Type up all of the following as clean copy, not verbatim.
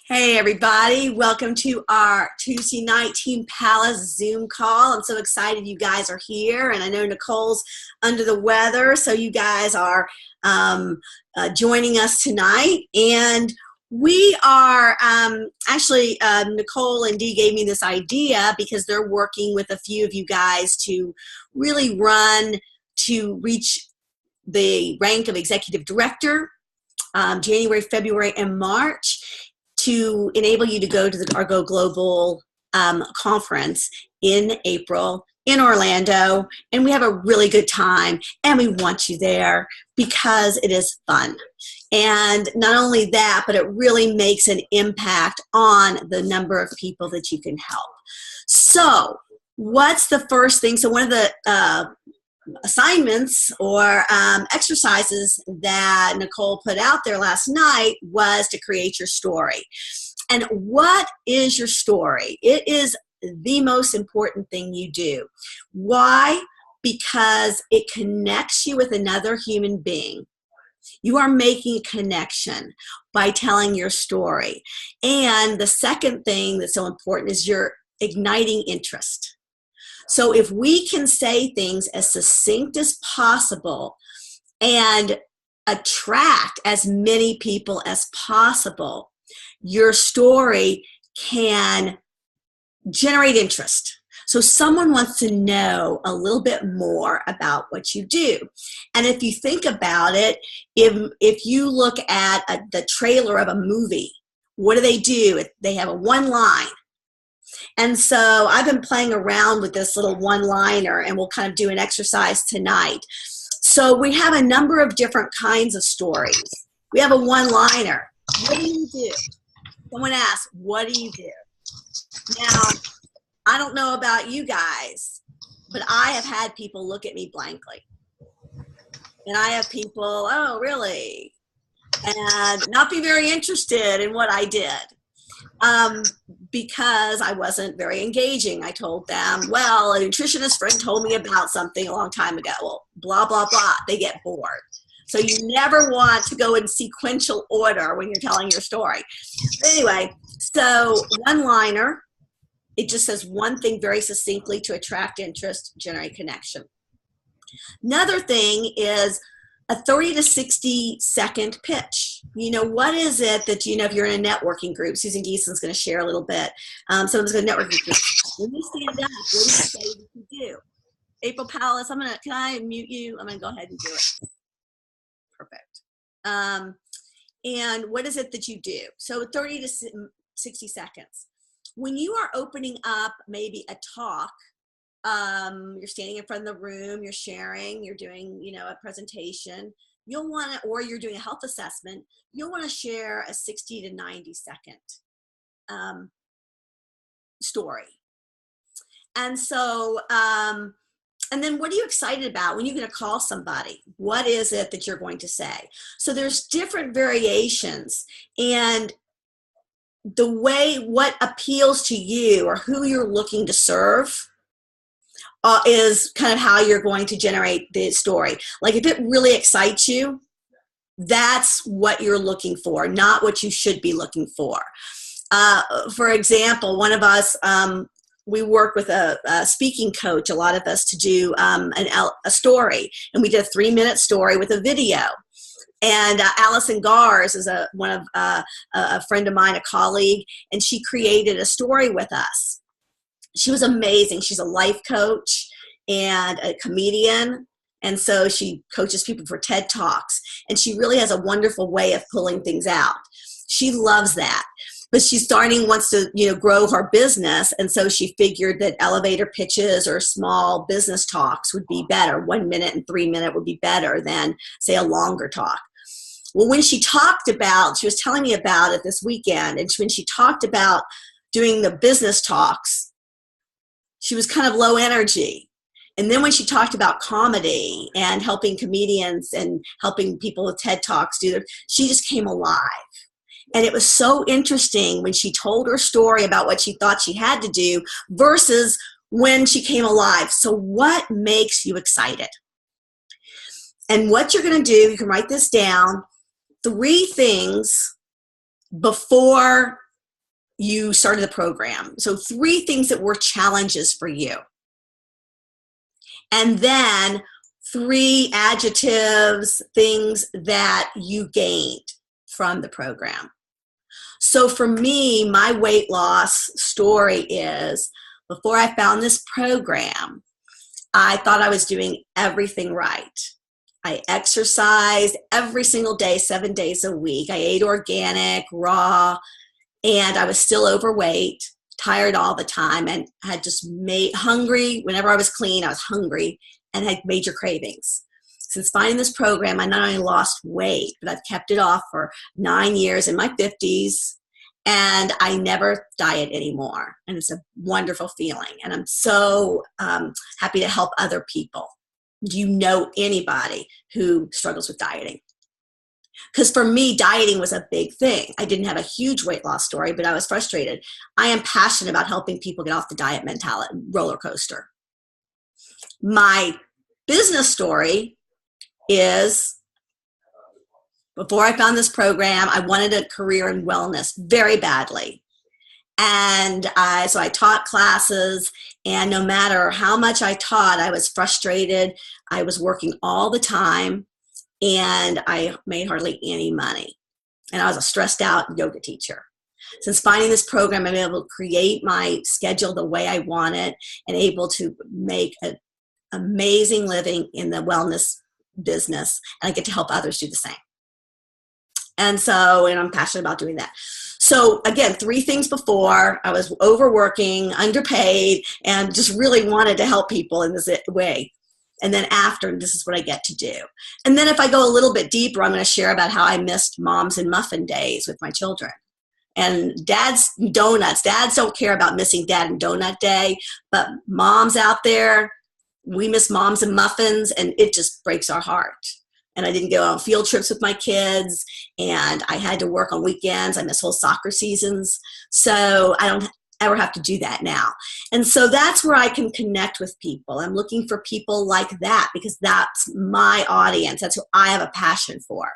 Hey everybody, welcome to our Tuesday night Team Palace Zoom call. I'm so excited you guys are here, and I know Nicole's under the weather, so you guys are joining us tonight. And we are actually, Nicole and Dee gave me this idea because they're working with a few of you guys to really run to reach the rank of executive director, January, February, and March, to enable you to go to the Go Global conference in April in Orlando. And we have a really good time, and we want you there because it is fun. And not only that, but it really makes an impact on the number of people that you can help. So what's the first thing? So one of the assignments or exercises that Nicole put out there last night was to create your story. And what is your story? It is the most important thing you do. Why? Because it connects you with another human being. You are making a connection by telling your story. And the second thing that's so important is you're igniting interest. So if we can say things as succinct as possible and attract as many people as possible, your story can generate interest. So someone wants to know a little bit more about what you do. And if you think about it, if you look at the trailer of a movie, what do? They have a one line. And so I've been playing around with this little one-liner, and we'll kind of do an exercise tonight. So we have a number of different kinds of stories. We have a one-liner. What do you do? Someone asks, what do you do? Now, I don't know about you guys, but I have had people look at me blankly. And I have people, oh, really? And not be very interested in what I did. Because I wasn't very engaging. I told them, well, a nutritionist friend told me about something a long time ago. Well, blah, blah, blah. They get bored. So you never want to go in sequential order when you're telling your story. But anyway, so one-liner, it just says one thing very succinctly to attract interest, generate connection. Another thing is a 30 to 60 second pitch. You know, what is it that, if you're in a networking group, Susan Geeson's going to share a little bit. Someone's going to networking group. When you stand up, what do you say that you do? April Palace, can I mute you? I'm going to go ahead and do it. Perfect. And what is it that you do? So 30 to 60 seconds. When you are opening up maybe a talk, you're standing in front of the room, you're sharing, you're doing, a presentation, you'll want to, or you're doing a health assessment, you'll want to share a 60 to 90 second story. And so, and then what are you excited about when you're going to call somebody? What is it that you're going to say? So there's different variations, and what appeals to you or who you're looking to serve is kind of how you're going to generate the story. Like if it really excites you, that's what you're looking for, not what you should be looking for. For example, one of us, we work with a speaking coach, a lot of us, to do a story. And we did a 3-minute story with a video. And Allison Gars is a friend of mine, a colleague, and she created a story with us. She was amazing. She's a life coach and a comedian. And so she coaches people for TED Talks. And she really has a wonderful way of pulling things out. She loves that. But she's wants to, grow her business. And so she figured that elevator pitches or small business talks would be better. 1 minute and 3 minute would be better than, say, a longer talk. Well, when she was telling me about it this weekend, and when she talked about doing the business talks, she was kind of low energy. And then when she talked about comedy and helping comedians and helping people with TED Talks she just came alive. And it was so interesting when she told her story about what she thought she had to do versus when she came alive. So what makes you excited? And what you're going to do, you can write this down, 3 things before you started the program. So 3 things that were challenges for you. And then 3 adjectives, things that you gained from the program. So for me, my weight loss story is, before I found this program, I thought I was doing everything right. I exercised every single day, 7 days a week. I ate organic, raw, and I was still overweight, tired all the time, and had just made hungry. Whenever I was clean, I was hungry and had major cravings. Since finding this program, I not only lost weight, but I've kept it off for 9 years in my 50s, and I never diet anymore. And it's a wonderful feeling. And I'm so happy to help other people. Do you know anybody who struggles with dieting? Because for me, dieting was a big thing. I didn't have a huge weight loss story, but I was frustrated. I am passionate about helping people get off the diet mentality roller coaster. My business story is, before I found this program, I wanted a career in wellness very badly. And so I taught classes, and no matter how much I taught, I was frustrated. I was working all the time, and I made hardly any money. And I was a stressed out yoga teacher. Since finding this program, I'm able to create my schedule the way I want it and able to make an amazing living in the wellness business. And I get to help others do the same. And I'm passionate about doing that. So again, 3 things before: I was overworking, underpaid, and just really wanted to help people in this way. And then after, this is what I get to do. And then if I go a little bit deeper, I'm going to share about how I missed moms and muffin days with my children. And dad's donuts. Dads don't care about missing dad and donut day, but moms out there, we miss moms and muffins, and it just breaks our heart. And I didn't go on field trips with my kids, and I had to work on weekends. I miss whole soccer seasons. So I don't ever have to do that now. And so that's where I can connect with people. I'm looking for people like that because that's my audience. That's who I have a passion for.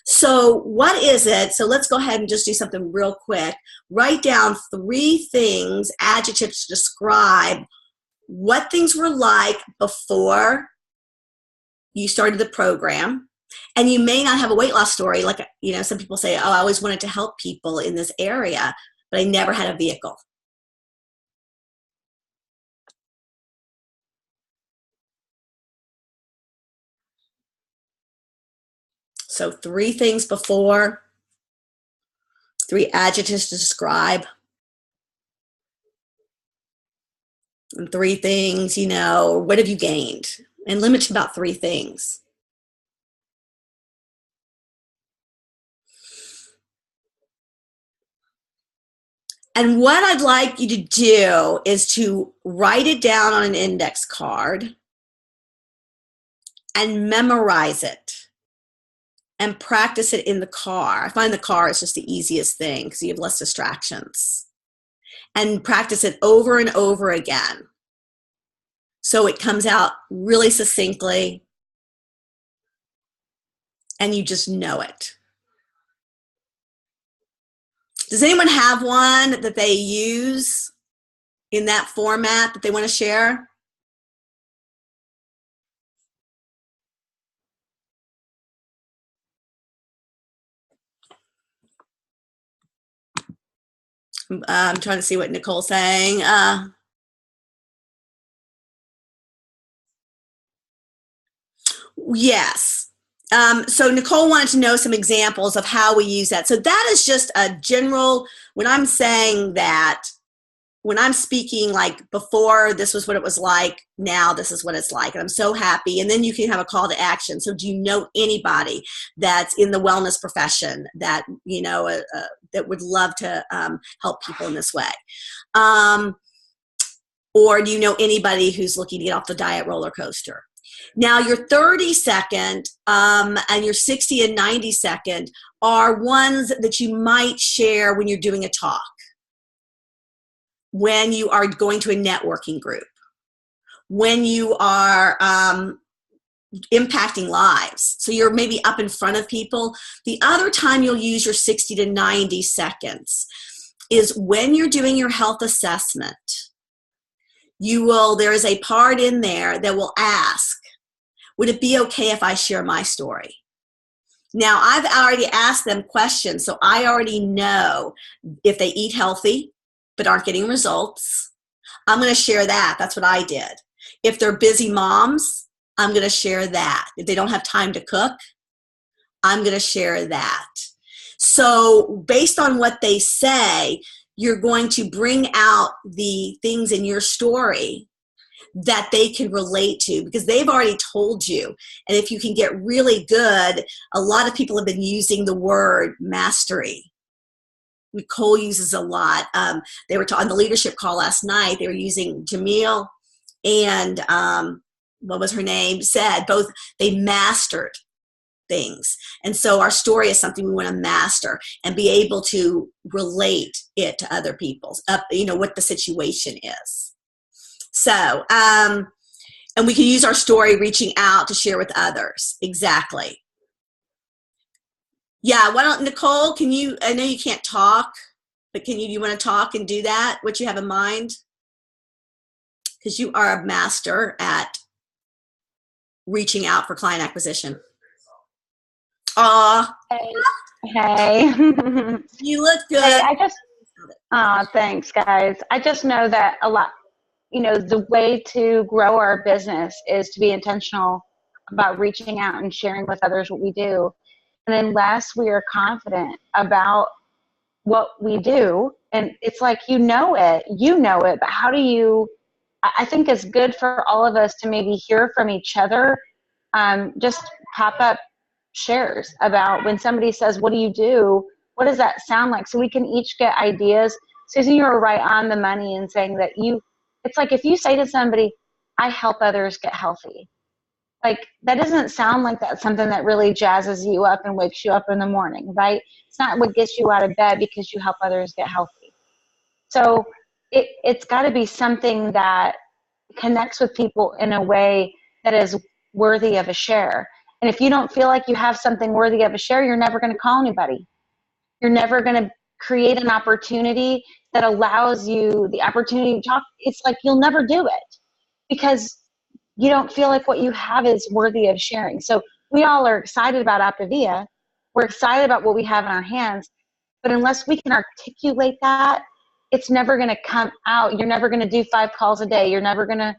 So what is it? So let's go ahead and just do something real quick. Write down 3 things, adjectives to describe what things were like before you started the program. And you may not have a weight loss story. Like, some people say, oh, I always wanted to help people in this area, but I never had a vehicle. So 3 things before, 3 adjectives to describe, and 3 things, what have you gained? And limit to about 3 things. And what I'd like you to do is to write it down on an index card and memorize it and practice it in the car. I find the car is just the easiest thing because you have less distractions. And practice it over and over again, so it comes out really succinctly and you just know it. Does anyone have one that they use in that format that they want to share? I'm trying to see what Nicole's saying. Yes. So Nicole wanted to know some examples of how we use that. So that is just a general, when I'm saying that, when I'm speaking like before, this was what it was like, now this is what it's like. And I'm so happy. And then you can have a call to action. So do you know anybody that's in the wellness profession that, that would love to help people in this way? Or do you know anybody who's looking to get off the diet roller coaster? Now, your 30-second and your 60 and 90-second are ones that you might share when you're doing a talk, when you are going to a networking group, when you are impacting lives. So you're maybe up in front of people. The other time you'll use your 60 to 90 seconds is when you're doing your health assessment. There is a part in there that will ask, would it be okay if I share my story? Now, I've already asked them questions, so I already know if they eat healthy but aren't getting results. I'm going to share that. That's what I did. If they're busy moms, I'm going to share that. If they don't have time to cook, I'm going to share that. So based on what they say, you're going to bring out the things in your story that they can relate to, because they've already told you. And if you can get really good, a lot of people have been using the word mastery. Nicole uses a lot. They were on the leadership call last night. They were using Jamil and what was her name, said both they mastered things. And so our story is something we want to master and be able to relate it to other people's, what the situation is. So, and we can use our story reaching out to share with others. Exactly. Yeah, why don't, Nicole, I know you can't talk, but you want to talk and do that, what you have in mind? Because you are a master at reaching out for client acquisition. Aw. Hey. You look good. Hey, thanks, guys. I just know that a lot, the way to grow our business is to be intentional about reaching out and sharing with others what we do. And unless we are confident about what we do, and it's like, you know it, but how do you, I think it's good for all of us to maybe hear from each other, just pop up shares about when somebody says, what do you do? What does that sound like? So we can each get ideas. Susan, you were right on the money in saying that it's like if you say to somebody, I help others get healthy. Like, that doesn't sound like that's something that really jazzes you up and wakes you up in the morning, right? It's not what gets you out of bed because you help others get healthy. So it's got to be something that connects with people in a way that is worthy of a share. And if you don't feel like you have something worthy of a share, you're never going to call anybody. You're never going to create an opportunity that allows you the opportunity to talk. It's like you'll never do it because you don't feel like what you have is worthy of sharing. So we all are excited about Optavia. We're excited about what we have in our hands. But unless we can articulate that, it's never going to come out. You're never going to do 5 calls a day. You're never going to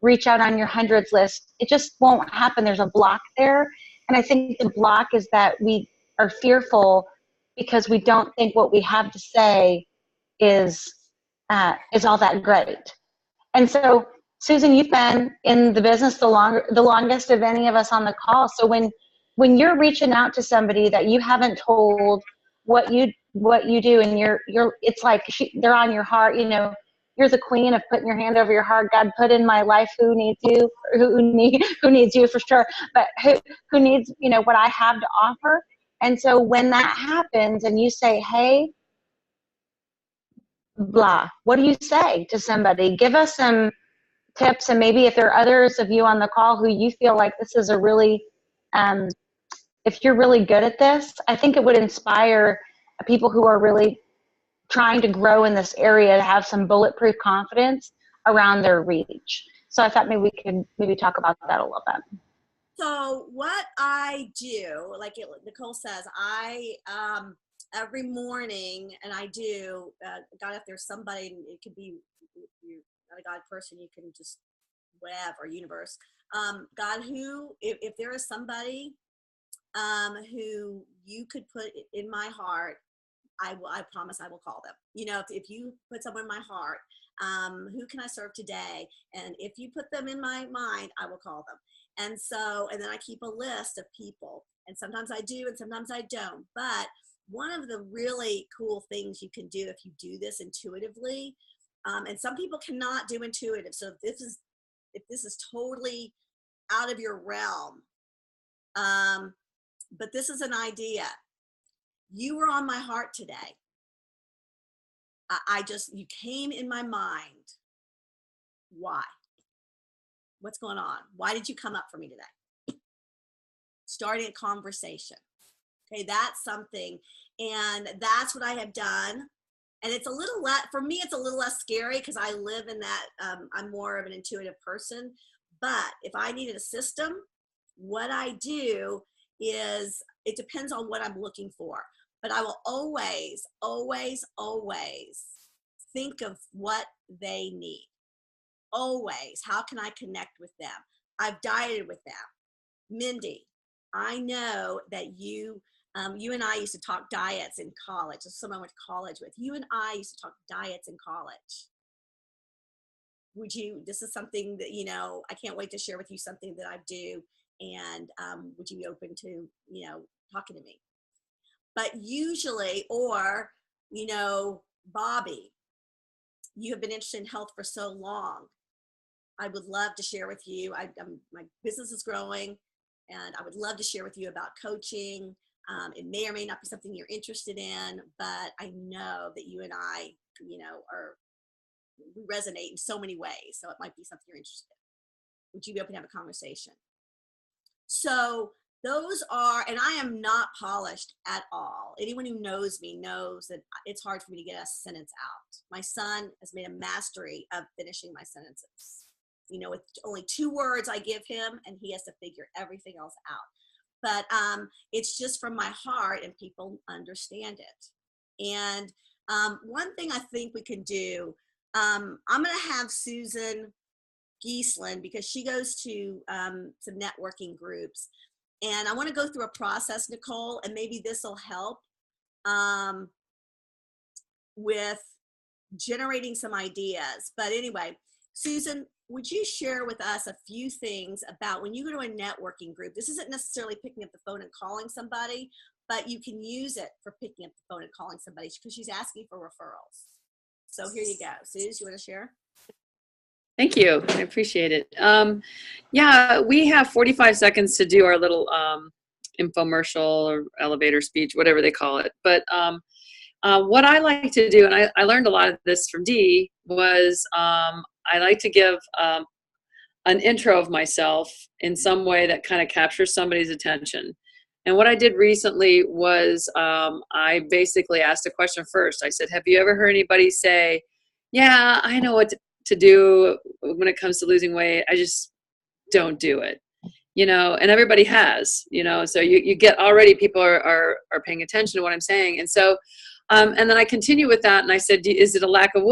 reach out on your hundreds list. It just won't happen. There's a block there. And I think the block is that we are fearful because we don't think what we have to say is all that great. And so, Susan, you've been in the business the longest of any of us on the call. So when you're reaching out to somebody that you haven't told what you do, and it's like they're on your heart, you're the queen of putting your hand over your heart. God put in my life who needs you, who needs you for sure, but who needs, what I have to offer. And so when that happens and you say, hey, blah, what do you say to somebody? Give us some tips, and maybe if there are others of you on the call who you feel like this is a really, if you're really good at this, I think it would inspire people who are really trying to grow in this area to have some bulletproof confidence around their reach. So I thought maybe we could talk about that a little bit. So what I do, like Nicole says, I every morning, and I do, God, if there's somebody, it could be, you're not a God person, you can just, whatever, universe. God, if there is somebody who you could put in my heart, I promise I will call them. If you put someone in my heart, who can I serve today? And if you put them in my mind, I will call them. And then I keep a list of people, and sometimes I do and sometimes I don't. But one of the really cool things you can do if you do this intuitively, and some people cannot do intuitive. So if this is totally out of your realm, but this is an idea. You were on my heart today. You came in my mind. Why? What's going on? Why did you come up for me today? starting a conversation. Okay, that's something. And that's what I have done. And it's a little less, for me, it's a little less scary because I live in that, I'm more of an intuitive person. But if I needed a system, what I do is, it depends on what I'm looking for. But I will always, always, always think of what they need. Always. How can I connect with them? I've dieted with them. Mindy, I know that you and I used to talk diets in college. Someone I went to college with. You and I used to talk diets in college. Would you, this is something that, you know, I can't wait to share with you something that I do. And would you be open to, you know, talking to me? But usually, or, you know, Bobby, you have been interested in health for so long. I would love to share with you. My business is growing, and I would love to share with you about coaching. It may or may not be something you're interested in, but I know that you and I, you know, we resonate in so many ways. So it might be something you're interested in. Would you be open to have a conversation? So those are, and I am not polished at all. Anyone who knows me knows that it's hard for me to get a sentence out. My son has made a mastery of finishing my sentences. You know, with only 2 words I give him, and he has to figure everything else out. But it's just from my heart, and people understand it. And one thing I think we can do, I'm going to have Susan Geeslin, because she goes to some networking groups. And I want to go through a process, Nicole, and maybe this will help with generating some ideas. But anyway, Susan, would you share with us a few things about when you go to a networking group? This isn't necessarily picking up the phone and calling somebody, but you can use it for picking up the phone and calling somebody, because she's asking for referrals. So here you go. Suze, you want to share? Thank you. I appreciate it. Yeah, we have 45 seconds to do our little infomercial or elevator speech, whatever they call it. But what I like to do, and I learned a lot of this from Dee, was I like to give an intro of myself in some way that kind of captures somebody's attention. And what I did recently was I basically asked a question first. I said, have you ever heard anybody say, yeah, I know what to do when it comes to losing weight, I just don't do it, you know? And everybody has, you know, so you get already people are paying attention to what I'm saying. And so and then I continue with that, and I said, is it a lack of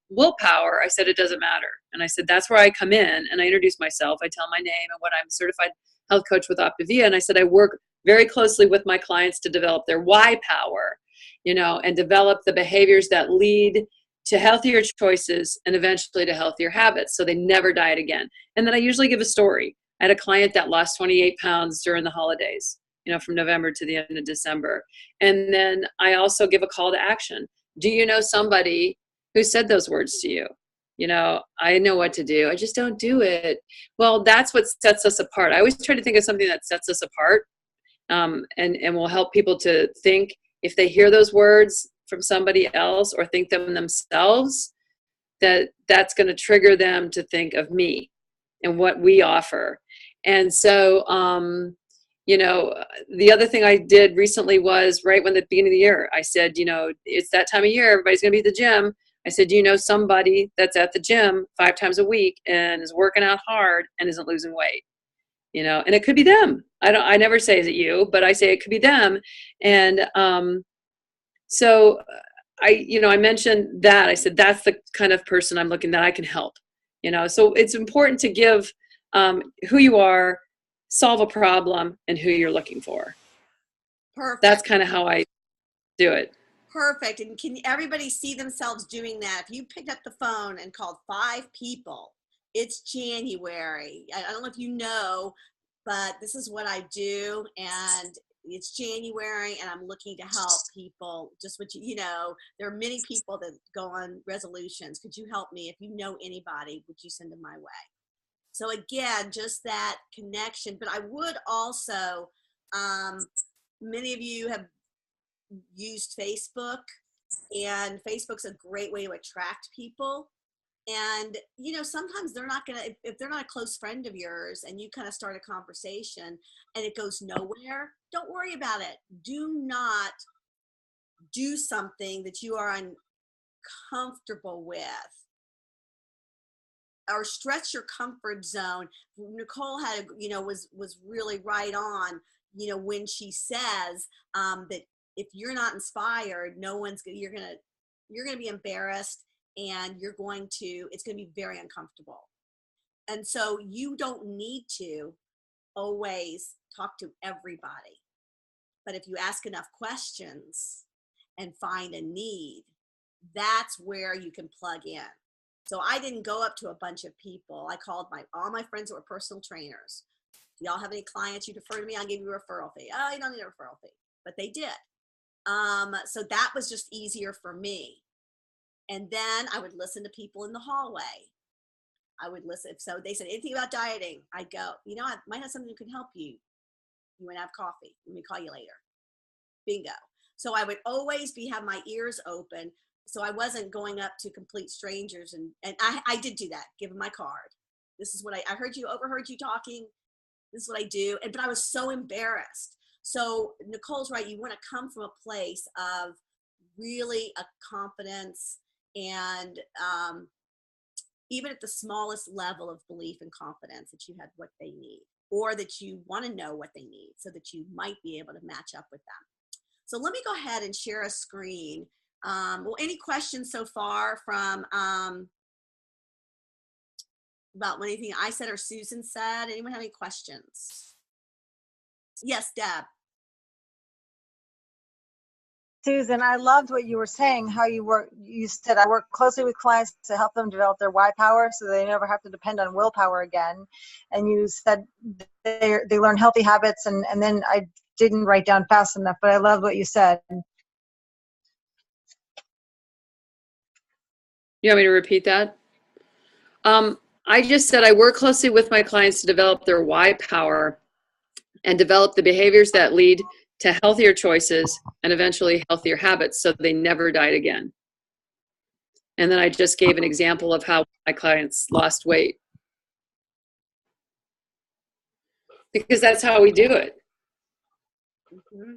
willpower? I said, it doesn't matter. And I said, that's where I come in, and I introduce myself. I tell my name and what I'm, certified health coach with Optavia. And I said, I work very closely with my clients to develop their why power, you know, and develop the behaviors that lead to healthier choices and eventually to healthier habits, so they never diet again. And then I usually give a story. I had a client that lost 28 pounds during the holidays, you know, from November to the end of December. And then I also give a call to action. Do you know somebody who said those words to you? You know, I know what to do, I just don't do it. Well, that's what sets us apart. I always try to think of something that sets us apart, and will help people to think, if they hear those words from somebody else or think them themselves, that's going to trigger them to think of me and what we offer. And so, you know, the other thing I did recently was right when the beginning of the year, I said, you know, it's that time of year, everybody's going to be at the gym. I said, do you know somebody that's at the gym 5 times a week and is working out hard and isn't losing weight? You know, and it could be them. I never say, is it you? But I say it could be them. And so I mentioned that. I said, that's the kind of person I'm looking that I can help. You know, so it's important to give who you are, solve a problem, and who you're looking for. Perfect. That's kind of how I do it. Perfect. And can everybody see themselves doing that? If you picked up the phone and called 5 people, it's January. I don't know if you know, but this is what I do. And it's January, and I'm looking to help people. Just what you know, there are many people that go on resolutions. Could you help me? If you know anybody, would you send them my way? So again, just that connection. But I would also, many of you have used Facebook, and Facebook's a great way to attract people. And, you know, sometimes they're not going to, if they're not a close friend of yours and you kind of start a conversation and it goes nowhere, don't worry about it. Do not do something that you are uncomfortable with, or stretch your comfort zone. Nicole had, you know, was really right on, you know, when she says that if you're not inspired, no one's gonna, you're gonna be embarrassed, and it's going to be very uncomfortable. And so you don't need to always talk to everybody, but if you ask enough questions and find a need, that's where you can plug in. So I didn't go up to a bunch of people. I called all my friends that were personal trainers. Do y'all have any clients you refer to me? I'll give you a referral fee. Oh, you don't need a referral fee. But they did. So that was just easier for me. And then I would listen to people in the hallway. I would listen. So they said anything about dieting, I'd go, you know, I might have something that can help you. You want to have coffee? Let me call you later. Bingo. So I would always have my ears open. So I wasn't going up to complete strangers, and I did do that, give them my card. This is what I overheard you talking. This is what I do. But I was so embarrassed. So Nicole's right. You want to come from a place of really a confidence, and even at the smallest level of belief and confidence that you have what they need, or that you want to know what they need so that you might be able to match up with them. So let me go ahead and share a screen. Well, any questions so far from about anything I said or Susan said? Anyone have any questions? Yes, Deb. Susan, I loved what you were saying, how you said, I work closely with clients to help them develop their why power so they never have to depend on willpower again. And you said they learn healthy habits, and then I didn't write down fast enough, but I love what you said. You want me to repeat that? I just said I work closely with my clients to develop their why power and develop the behaviors that lead to healthier choices and eventually healthier habits so they never diet again. And then I just gave an example of how my clients lost weight. Because that's how we do it. Mm-hmm.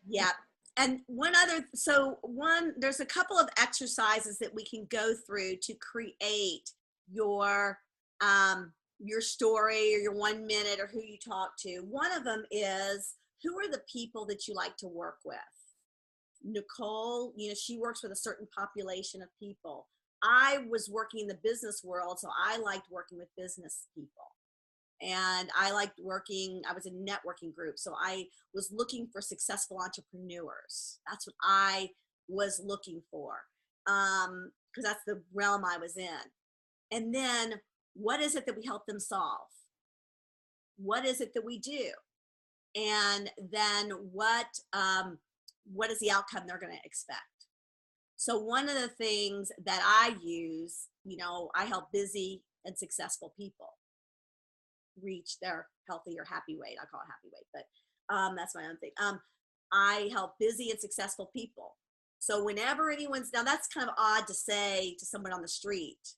Yeah. And there's a couple of exercises that we can go through to create your story or your 1 minute or who you talk to. One of them is, who are the people that you like to work with? Nicole, you know, she works with a certain population of people. I was working in the business world, so I liked working with business people. And I was in networking groups. So I was looking for successful entrepreneurs. That's what I was looking for, because that's the realm I was in. And then what is it that we help them solve? What is it that we do? And then what is the outcome they're going to expect? So one of the things that I use, you know, I help busy and successful people reach their healthy or happy weight. I call it happy weight, but that's my own thing. I help busy and successful people. So whenever now that's kind of odd to say to someone on the street,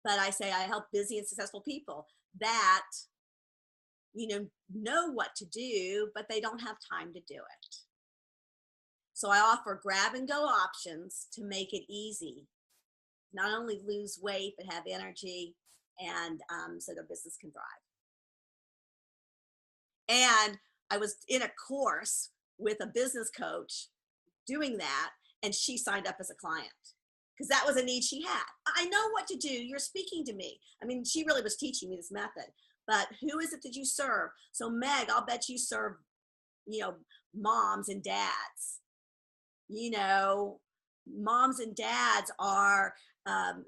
but I say I help busy and successful people that, you know what to do, but they don't have time to do it. So I offer grab and go options to make it easy, not only lose weight, but have energy, and so their business can thrive. And I was in a course with a business coach doing that, and she signed up as a client because that was a need she had. I know what to do. You're speaking to me. I mean, she really was teaching me this method, but who is it that you serve? So Meg, I'll bet you serve, you know, moms and dads. You know, moms and dads are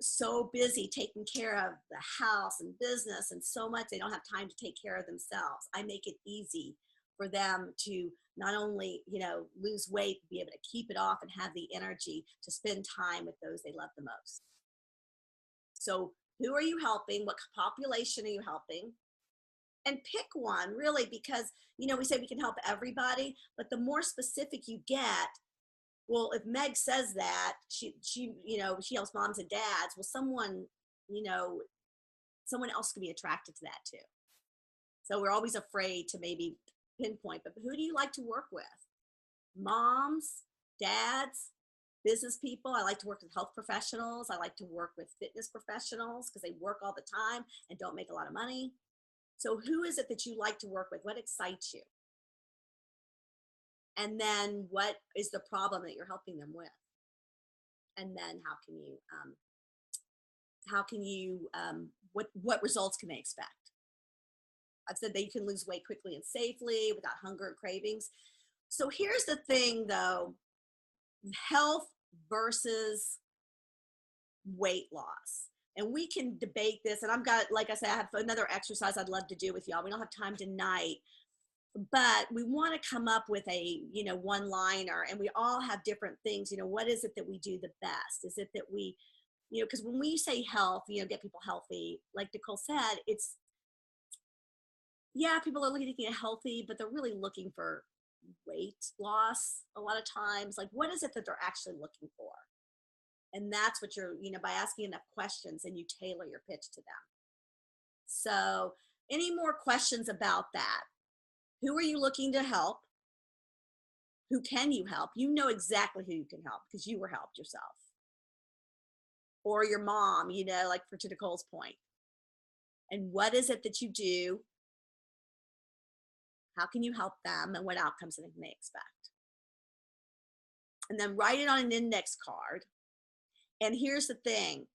so busy taking care of the house and business and so much they don't have time to take care of themselves. I make it easy for them to not only, you know, lose weight, be able to keep it off and have the energy to spend time with those they love the most. So who are you helping? What population are you helping? And pick one, really, because, you know, we say we can help everybody, but the more specific you get, Well, if Meg says that she she helps moms and dads, well, someone else could be attracted to that too. So we're always afraid to maybe pinpoint, but who do you like to work with? Moms, dads, business people. I like to work with health professionals. I like to work with fitness professionals because they work all the time and don't make a lot of money. So who is it that you like to work with? What excites you? And then what is the problem that you're helping them with? And then what results can they expect? I've said that you can lose weight quickly and safely without hunger and cravings. So here's the thing though, health versus weight loss. And we can debate this, and like I said, I have another exercise I'd love to do with y'all. We don't have time tonight, but we want to come up with a, one liner, and we all have different things. What is it that we do the best? Is it that we, because when we say health, get people healthy, like Nicole said, people are looking at healthy, but they're really looking for weight loss a lot of times. Like, what is it that they're actually looking for? And that's what you're, by asking enough questions, and you tailor your pitch to them. So any more questions about that? Who are you looking to help? Who can you help? You know exactly who you can help because you were helped yourself. Or your mom, like to Nicole's point. And what is it that you do? How can you help them? And what outcomes can they expect? And then write it on an index card. And here's the thing.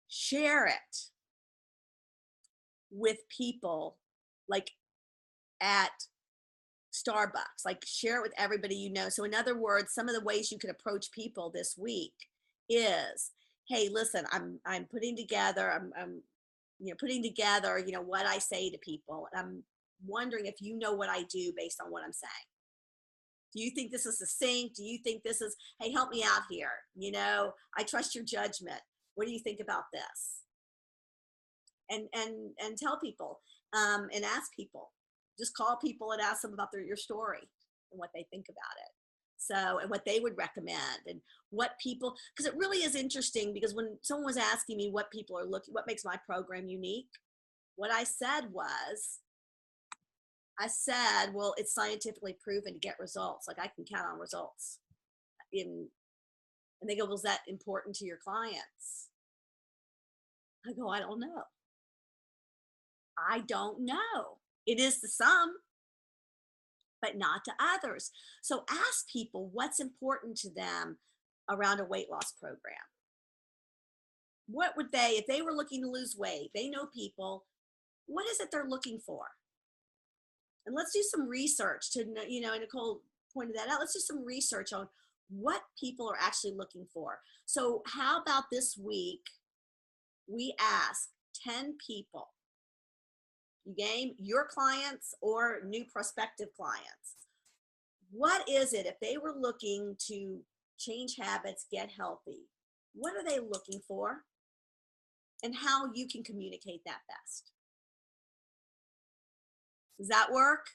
Share it with people like at Starbucks, like share it with everybody you know. So in other words, some of the ways you can approach people this week is, hey, listen, I'm putting together, I'm putting together, what I say to people. And I'm wondering if you know what I do based on what I'm saying. Do you think this is succinct? Do you think this is, hey, help me out here? I trust your judgment. What do you think about this? And tell people and ask people. Just call people and ask them about your story and what they think about it. So, and what they would recommend and what people, because it really is interesting, because when someone was asking me what people are looking, what makes my program unique, what I said was, well, it's scientifically proven to get results. Like, I can count on results. And they go, well, is that important to your clients? I go, I don't know. I don't know. It is to some, but not to others. So ask people what's important to them around a weight loss program. What would they, if they were looking to lose weight, they know people, what is it they're looking for? And let's do some research to, Nicole pointed that out. Let's do some research on what people are actually looking for. So how about this week, we ask 10 people, you game, your clients or new prospective clients. What is it, if they were looking to change habits, get healthy, what are they looking for? And how you can communicate that best. Does that work?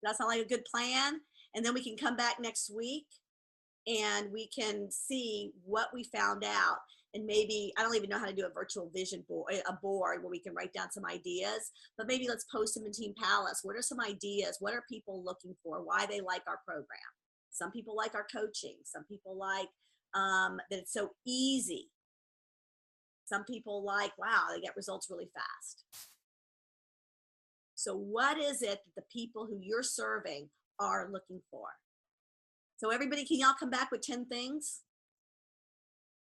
Does that sound like a good plan? And then we can come back next week and we can see what we found out. And maybe, I don't even know how to do a virtual vision board, a board where we can write down some ideas, but maybe let's post them in Team Palace. What are some ideas? What are people looking for? Why they like our program? Some people like our coaching. Some people like that it's so easy. Some people like, wow, they get results really fast. So what is it that the people who you're serving are looking for? So everybody, can y'all come back with 10 things?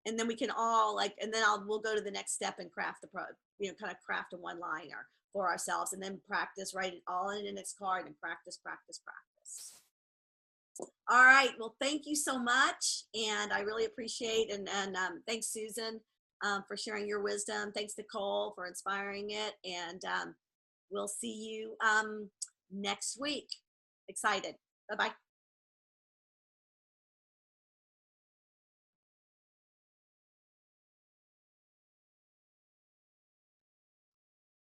And then we can all and then we'll go to the next step and craft kind of craft a one-liner for ourselves, and then practice, write it all in an index card and practice. All right. Well, thank you so much. And I really appreciate, and thanks, Susan, for sharing your wisdom. Thanks, Nicole, for inspiring it. And we'll see you next week. Excited. Bye-bye.